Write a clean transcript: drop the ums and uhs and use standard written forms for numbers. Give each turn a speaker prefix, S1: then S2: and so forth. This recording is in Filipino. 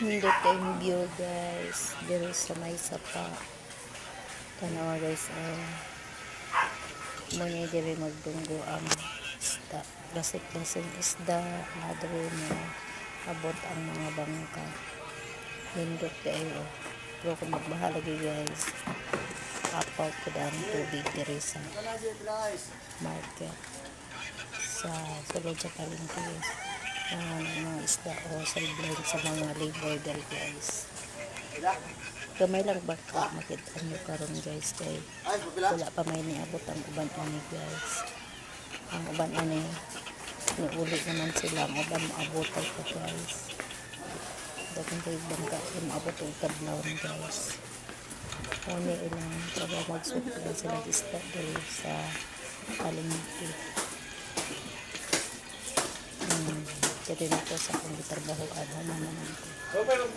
S1: Hindi tayong view guys. Dito sa may sapa. Tanawa guys. Muna diri magdunggo ang isda. Basit-basin isda. Nadiri mo. Abot ang mga bangka. Lindot kayo. Pero kung magbahalagi guys. Apaw ko daan tubig diri sa market. Sa sulod sa palengke guys. Mga isda o sideline sa mga labor diri guys. Gamay lang baka makita nyo karon guys kay wala pa may niabot ang uban ani guys. Ang uban ani niuli naman sila ang uban maabot pa guys. Dagang kay bangka maabot og kadlaw guys. Oni ilang para magsukli sila isda diri sa palengke. Jadi na po sa akong gitrabahoan naman ko.